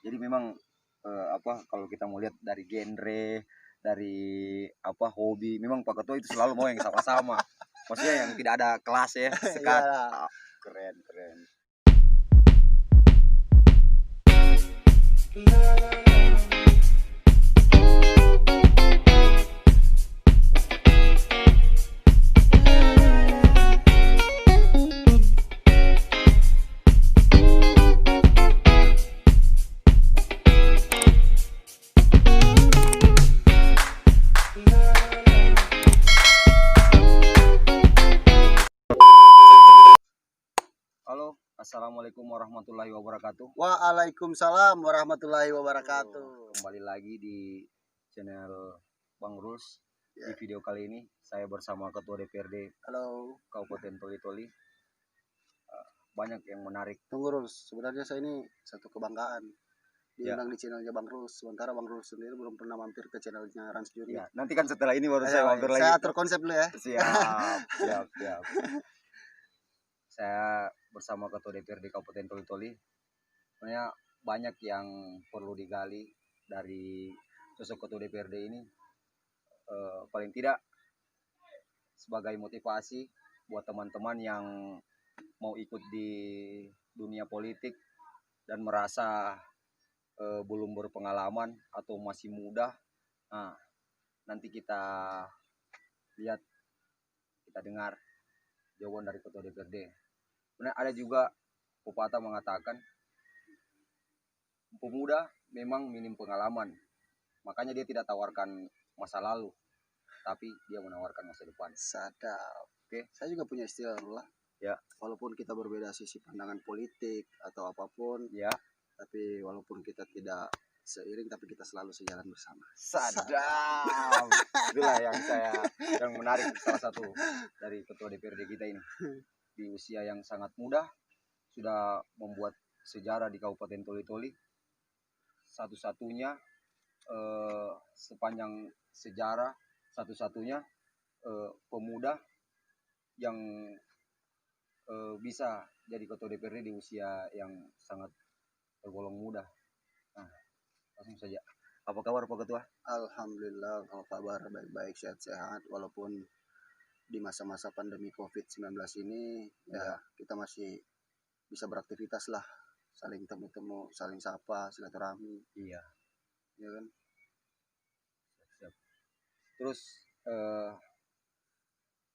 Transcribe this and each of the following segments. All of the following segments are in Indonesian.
Jadi memang kalau kita mau lihat dari genre, dari hobi, memang Pak Ketua itu selalu mau yang sama-sama. Maksudnya yang tidak ada kelas ya, sekat. Keren. Halo, assalamualaikum warahmatullahi wabarakatuh. Waalaikumsalam warahmatullahi wabarakatuh. Kembali lagi di channel Bang Rules. Di video kali ini saya bersama Ketua DPRD Halo. Kabupaten Toli-Toli. Banyak yang menarik. Tunggu Rules, sebenarnya saya ini satu kebanggaan diundang di channelnya Bang Rules. Sementara Bang Rules sendiri belum pernah mampir ke channelnya Rans Juri. Ya, nanti kan setelah ini baru saya mampir lagi. Saya atur konsep dulu ya. Siap. Saya bersama Ketua DPRD Kabupaten Toli-Toli. Sebenarnya banyak yang perlu digali dari sosok Ketua DPRD ini. Paling tidak sebagai motivasi buat teman-teman yang mau ikut di dunia politik dan merasa belum berpengalaman atau masih muda. Nah, nanti kita lihat, kita dengar jawaban dari Ketua DPRD. Sebenarnya ada juga pepatah mengatakan pemuda memang minim pengalaman, makanya dia tidak tawarkan masa lalu, tapi dia menawarkan masa depan. Sadap. Oke. Saya juga punya istilah lah. Ya. Walaupun kita berbeda sisi pandangan politik atau apapun, ya, tapi walaupun kita tidak seiring, tapi kita selalu sejalan bersama. Sadap. Itulah yang menarik, salah satu dari Ketua DPRD kita ini. Di usia yang sangat muda sudah membuat sejarah di Kabupaten Toli-Toli, satu-satunya sepanjang sejarah, satu-satunya pemuda yang bisa jadi Ketua DPRD di usia yang sangat tergolong muda. Nah, langsung saja. Apa kabar Pak Ketua? Alhamdulillah, kalau kabar baik-baik, sehat-sehat. Walaupun di masa-masa pandemi COVID-19 ini ya kita masih bisa beraktivitas lah, saling temu-temu, saling sapa, silaturahmi. Iya. Ya kan? Siap. Terus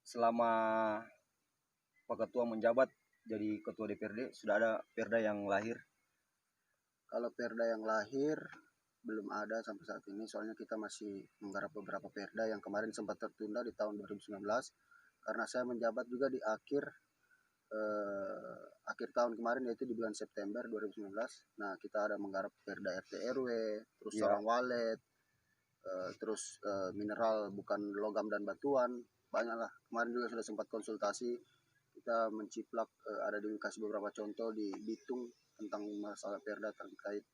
selama Pak Ketua menjabat jadi Ketua DPRD, sudah ada perda yang lahir? Kalau perda yang lahir belum ada sampai saat ini, soalnya kita masih menggarap beberapa perda yang kemarin sempat tertunda di tahun 2019 karena saya menjabat juga di akhir tahun kemarin, yaitu di bulan September 2019. Nah, kita ada menggarap perda RT RW, terus sarang walet, terus mineral bukan logam dan batuan, banyak lah. Kemarin juga sudah sempat konsultasi, kita menciplak, ada dikasih beberapa contoh di Bitung tentang masalah perda terkait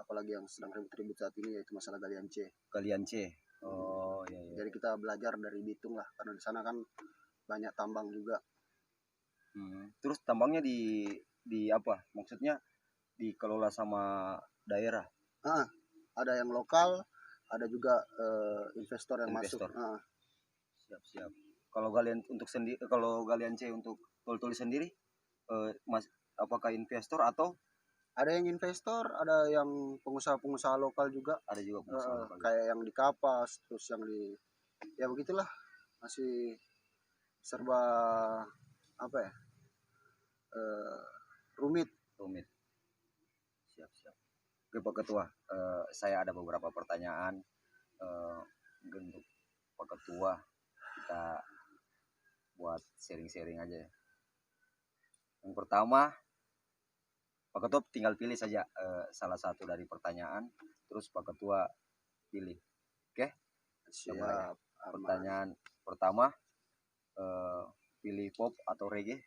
apalagi yang sedang ribut-ribut saat ini, yaitu masalah galian C. Oh iya. Jadi kita belajar dari Bitung lah, karena di sana kan banyak tambang juga. Terus tambangnya di apa? Maksudnya dikelola sama daerah? Ada yang lokal, ada juga investor yang masuk. Siap. Kalau galian C untuk Toli-Toli sendiri, apakah investor atau? Ada yang investor, ada yang pengusaha-pengusaha lokal juga. Ada juga pengusaha lokal. Kayak yang di Kapas, terus yang di, ya begitulah, masih serba apa ya, rumit. Siap. Oke Pak Ketua, saya ada beberapa pertanyaan untuk Pak Ketua, kita buat sharing-sharing aja. Yang pertama, Pak Ketua tinggal pilih saja salah satu dari pertanyaan, terus Pak Ketua pilih. Oke? Siap. Pertanyaan pertama, pilih pop atau reggae?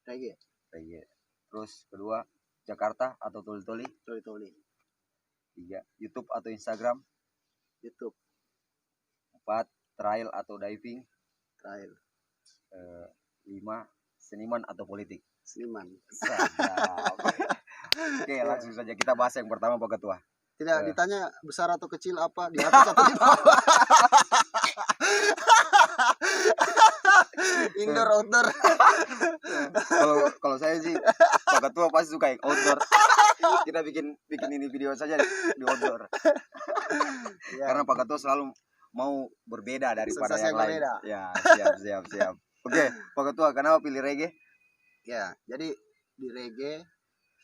Reggae. Terus kedua, Jakarta atau Toli-Toli? Toli-Toli. 3, YouTube atau Instagram? YouTube. 4, trail atau diving? Trail. 5, seniman atau politik? Seniman. Oke, langsung saja kita bahas yang pertama Pak Ketua. Tidak ditanya besar atau kecil apa, di atas atau di bawah. Indoor outdoor. Kalau saya sih Pak Ketua pasti suka yang outdoor. Kita bikin ini video saja di outdoor. Ya. Karena Pak Ketua selalu mau berbeda daripada Sensasi yang lain. berbeda. Ya, siap. Oke, Pak Ketua, kenapa pilih reggae? Ya, jadi di reggae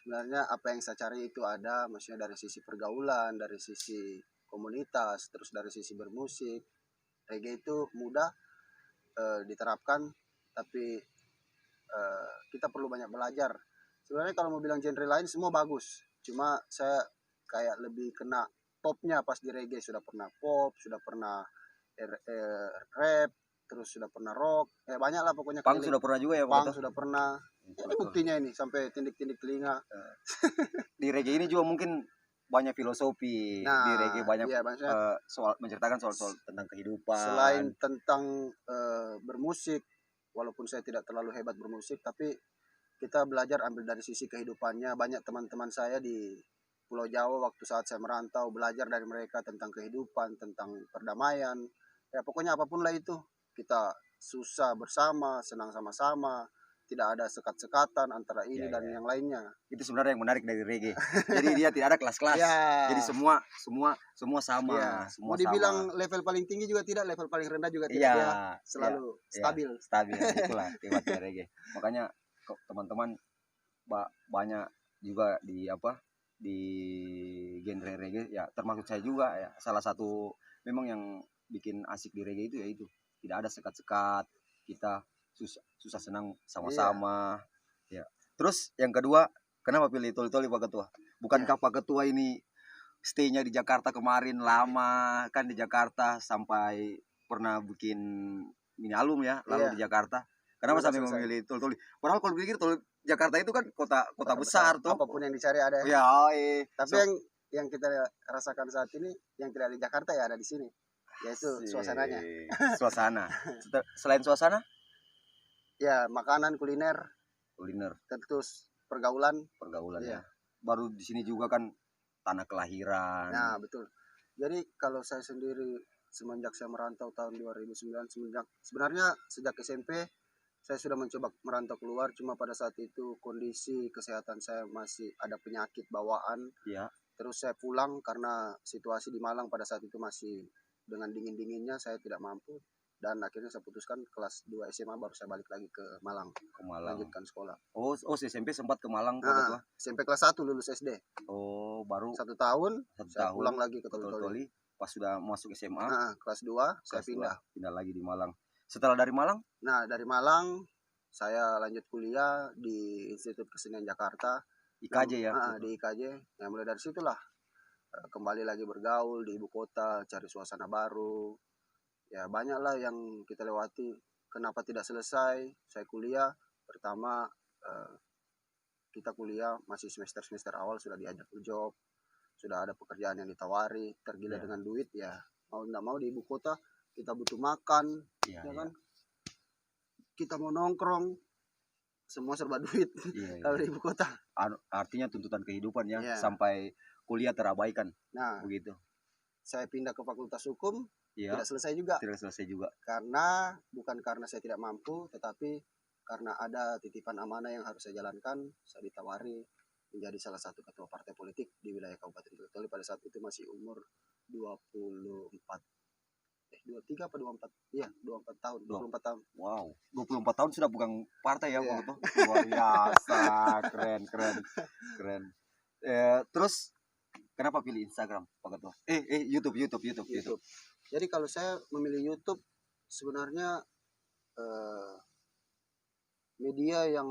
sebenarnya apa yang saya cari itu ada, maksudnya dari sisi pergaulan, dari sisi komunitas, terus dari sisi bermusik. Reggae itu mudah diterapkan, tapi kita perlu banyak belajar. Sebenarnya kalau mau bilang genre lain semua bagus, cuma saya kayak lebih kena popnya pas di reggae. Sudah pernah pop, sudah pernah rap, terus sudah pernah rock, banyak lah pokoknya. Punk sudah pernah juga ya Pak Punk Ketua? sudah pernah. Ini buktinya ini sampai tindik-tindik telinga. Di reggae ini juga mungkin banyak filosofi. Nah, di reggae banyak iya, soal menceritakan soal tentang kehidupan. Selain tentang bermusik, walaupun saya tidak terlalu hebat bermusik, tapi kita belajar ambil dari sisi kehidupannya. Banyak teman-teman saya di Pulau Jawa waktu saat saya merantau, belajar dari mereka tentang kehidupan, tentang perdamaian. Ya pokoknya apapun lah itu, kita susah bersama, senang sama-sama, tidak ada sekat-sekatan antara ini dan yang lainnya. Itu sebenarnya yang menarik dari reggae. Jadi dia tidak ada kelas-kelas. Jadi semua sama. Ya. Semua mau dibilang sama. Level paling tinggi juga tidak, level paling rendah juga tidak. Dia selalu stabil. Itulah hebatnya reggae. Makanya teman-teman banyak juga di genre reggae ya, termasuk saya juga ya. Salah satu memang yang bikin asik di reggae itu ya itu tidak ada sekat-sekat, kita susah senang sama-sama. Ya. Terus yang kedua, kenapa pilih Toli-Toli Pak Ketua? Bukankah Pak Ketua ini stay-nya di Jakarta kemarin lama kan, di Jakarta sampai pernah bikin mini album ya, lalu di Jakarta. Kenapa sampai memilih Toli-Toli? Padahal kalau pikir Jakarta itu kan kota besar tuh. Apapun yang dicari ada. Ya, tapi yang kita rasakan saat ini yang tidak di Jakarta ya ada di sini, yaitu suasananya. Suasana. Selain suasana? Ya, makanan, kuliner. Terus pergaulan ya. Baru di sini juga kan tanah kelahiran. Nah, betul. Jadi kalau saya sendiri semenjak saya merantau tahun 2009, sebenarnya sejak SMP saya sudah mencoba merantau keluar, cuma pada saat itu kondisi kesehatan saya masih ada penyakit bawaan. Ya. Terus saya pulang karena situasi di Malang pada saat itu masih dengan dingin-dinginnya, saya tidak mampu. Dan akhirnya saya putuskan kelas 2 SMA baru saya balik lagi ke Malang. Lanjutkan sekolah. Oh SMP sempat ke Malang Pak? SMP kelas 1 lulus SD. Oh, baru 1 tahun saya pulang lagi ke Toli-Toli. Pas sudah masuk SMA, kelas 2 saya pindah lagi di Malang. Setelah dari Malang? Nah, dari Malang saya lanjut kuliah di Institut Kesenian Jakarta. IKJ ya? Di IKJ. Nah, mulai dari situlah kembali lagi bergaul di ibu kota, cari suasana baru. Ya banyaklah yang kita lewati. Kenapa tidak selesai? Saya kuliah pertama, kita kuliah masih semester awal sudah diajak ke job, sudah ada pekerjaan yang ditawari, tergila dengan duit ya. Mau tidak mau di ibu kota kita butuh makan, kan? Kita mau nongkrong, semua serba duit. Kalau di ibu kota. Artinya tuntutan kehidupan ya. Sampai kuliah terabaikan. Nah, begitu. Saya pindah ke Fakultas Hukum. Tidak selesai juga. Bukan karena saya tidak mampu, tetapi karena ada titipan amanah yang harus saya jalankan. Saya ditawari menjadi salah satu ketua partai politik di wilayah Kabupaten Toli-Toli. Pada saat itu masih umur 23 apa 24? Iya, 24 tahun. 24 tahun. Wow, 24 tahun sudah pegang partai ya, Pak Ketua. Luar biasa, keren. Terus kenapa pilih Instagram, Pak Ketua? YouTube. Jadi kalau saya memilih YouTube sebenarnya media yang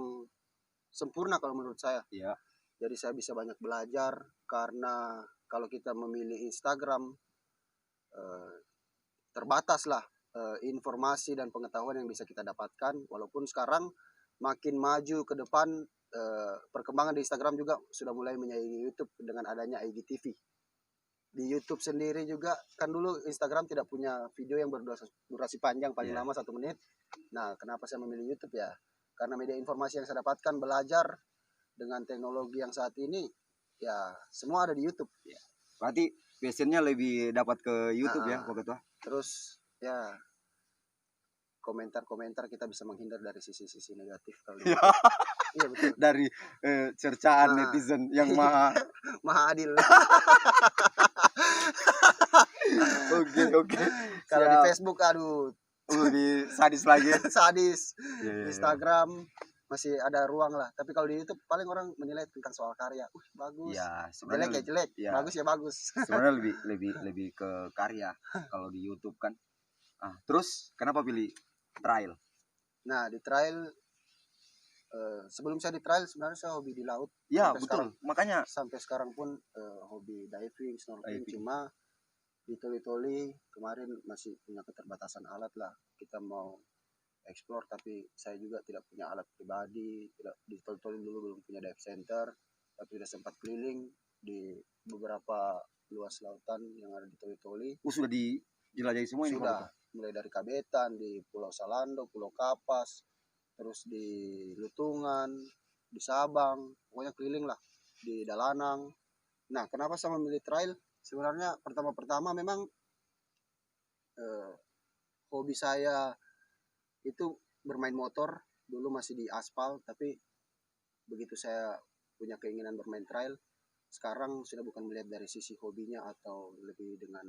sempurna kalau menurut saya. Iya. Jadi saya bisa banyak belajar, karena kalau kita memilih Instagram terbatas lah informasi dan pengetahuan yang bisa kita dapatkan. Walaupun sekarang makin maju ke depan, perkembangan di Instagram juga sudah mulai menyaingi YouTube dengan adanya IGTV. Di YouTube sendiri juga kan dulu Instagram tidak punya video yang berdurasi panjang, paling lama 1 menit. Nah, kenapa saya memilih YouTube ya? Karena media informasi yang saya dapatkan, belajar dengan teknologi yang saat ini ya semua ada di YouTube. Berarti passionnya lebih dapat ke YouTube ya, Pak Ketua. Terus ya komentar-komentar kita bisa menghindar dari sisi-sisi negatif kalau di YouTube. Iya betul. Dari cercaan netizen yang maha adil. Oke. Kalau di Facebook aduh lebih sadis lagi. Sadis. Instagram masih ada ruang lah. Tapi kalau di YouTube paling orang menilai tentang soal karya. Bagus. Ya, jelek. Ya. Bagus ya bagus. Sebenarnya lebih ke karya kalau di YouTube kan. Terus kenapa pilih trail? Nah, di trail sebelum saya di trail sebenarnya saya hobi di laut. Ya, betul. Makanya sampai sekarang pun hobi diving, snorkeling, cuma di Toli-Toli kemarin masih punya keterbatasan alat lah. Kita mau explore tapi saya juga tidak punya alat pribadi, tidak di Toli-Toli dulu belum punya dive center, tapi sudah sempat keliling di beberapa luas lautan yang ada di Toli-Toli. Sudah dijelajahi semua ini? Sudah, mulai dari Kabetan, di Pulau Salando, Pulau Kapas, terus di Lutungan, di Sabang, pokoknya keliling lah, di Dalanang. Nah, kenapa saya memilih trail? Sebenarnya pertama-pertama memang hobi saya itu bermain motor, dulu masih di aspal, tapi begitu saya punya keinginan bermain trail, sekarang sudah bukan melihat dari sisi hobinya atau lebih dengan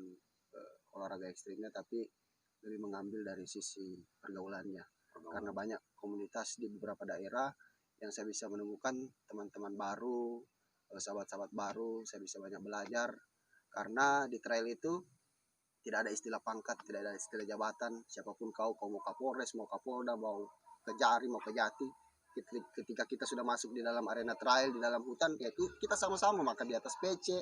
olahraga ekstrimnya, tapi lebih mengambil dari sisi pergaulannya. Karena banyak komunitas di beberapa daerah yang saya bisa menemukan teman-teman baru, sahabat-sahabat baru, saya bisa banyak belajar. Karena di trail itu tidak ada istilah pangkat, tidak ada istilah jabatan. Siapapun kau mau Kapolres, mau Kapolda, mau Kejari, mau Kejati, ketika kita sudah masuk di dalam arena trail, di dalam hutan, yaitu kita sama-sama makan di atas PC.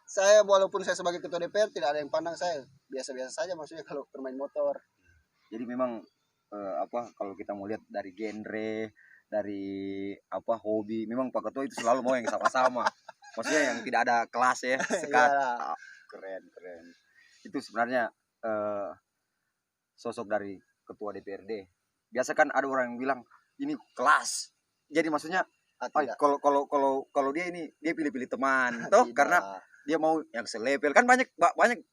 Saya walaupun saya sebagai ketua DPR tidak ada yang pandang saya, biasa-biasa saja maksudnya kalau bermain motor. Jadi memang kalau kita mau lihat dari genre, dari hobi, memang Pak Ketua itu selalu mau yang sama-sama. Maksudnya yang tidak ada kelas ya, sekat. Keren. Itu sebenarnya sosok dari ketua DPRD. Biasa kan ada orang yang bilang ini kelas. Jadi maksudnya kalau dia ini dia pilih-pilih teman, toh karena dia mau yang selevel. Kan banyak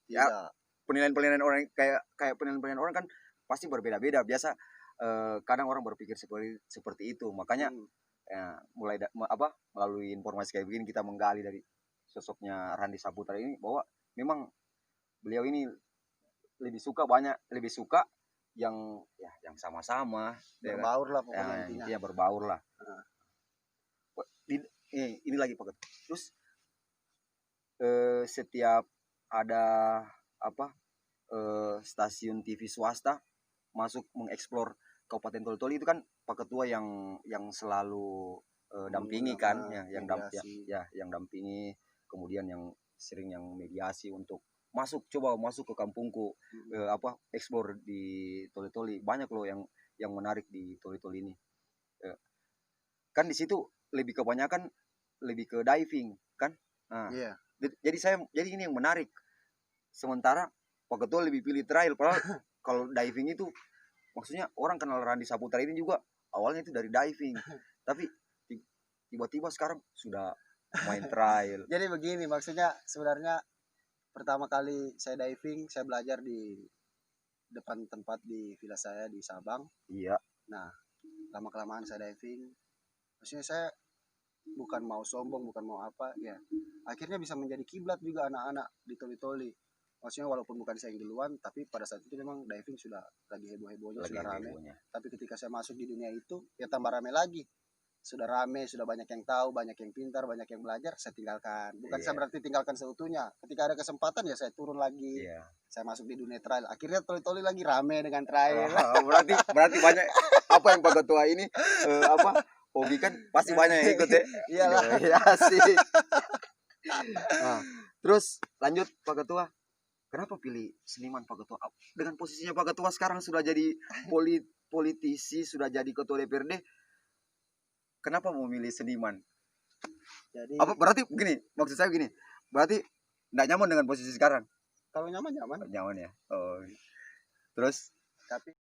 ya penilaian orang kayak penilaian orang kan pasti berbeda-beda. Biasa kadang orang berpikir seperti itu. Makanya melalui informasi kayak begini kita menggali dari sosoknya Randi Saputra ini bahwa memang beliau ini lebih suka yang sama-sama berbaur lah pokoknya, intinya berbaur lah. Ini lagi Pak. Terus setiap ada stasiun TV swasta masuk mengeksplor Kabupaten Toli-Toli itu kan Pak Ketua yang selalu dampingi kan, yang dampingi, kemudian yang sering yang mediasi untuk masuk ke kampungku, eksplor di Toli-Toli. Banyak loh yang menarik di Toli-Toli ini. Kan di situ lebih kebanyakan lebih ke diving kan. Jadi ini yang menarik. Sementara Pak Ketua lebih pilih trail, padahal kalau diving itu maksudnya orang kenal Randi Saputra ini juga awalnya itu dari diving, tapi tiba-tiba sekarang sudah main trail. Jadi begini maksudnya, sebenarnya pertama kali saya diving, saya belajar di depan tempat di villa saya di Sabang. Iya. Nah, lama-kelamaan saya diving, maksudnya saya bukan mau sombong, bukan mau apa, ya akhirnya bisa menjadi kiblat juga anak-anak di Toli-Toli. Maksudnya walaupun bukan saya yang duluan, tapi pada saat itu memang diving sudah lagi heboh-hebohnya, sudah rame. Tapi ketika saya masuk di dunia itu, ya tambah rame lagi. Sudah rame, sudah banyak yang tahu, banyak yang pintar, banyak yang belajar, saya tinggalkan. Bukan saya berarti tinggalkan seutuhnya. Ketika ada kesempatan ya saya turun lagi. Saya masuk di dunia trail. Akhirnya Toli-Toli lagi rame dengan trail. Berarti banyak apa yang Pak Ketua ini hobi kan pasti banyak yang ikut ya. Iyalah. Ya sih. Terus lanjut Pak Ketua. Kenapa pilih seniman Pak Ketua? Dengan posisinya Pak Ketua sekarang sudah jadi politisi, sudah jadi ketua DPRD. Kenapa mau milih seniman? Jadi berarti begini, maksud saya begini. Berarti enggak nyaman dengan posisi sekarang? Kalau nyaman. Nyaman ya. Oh. Terus tapi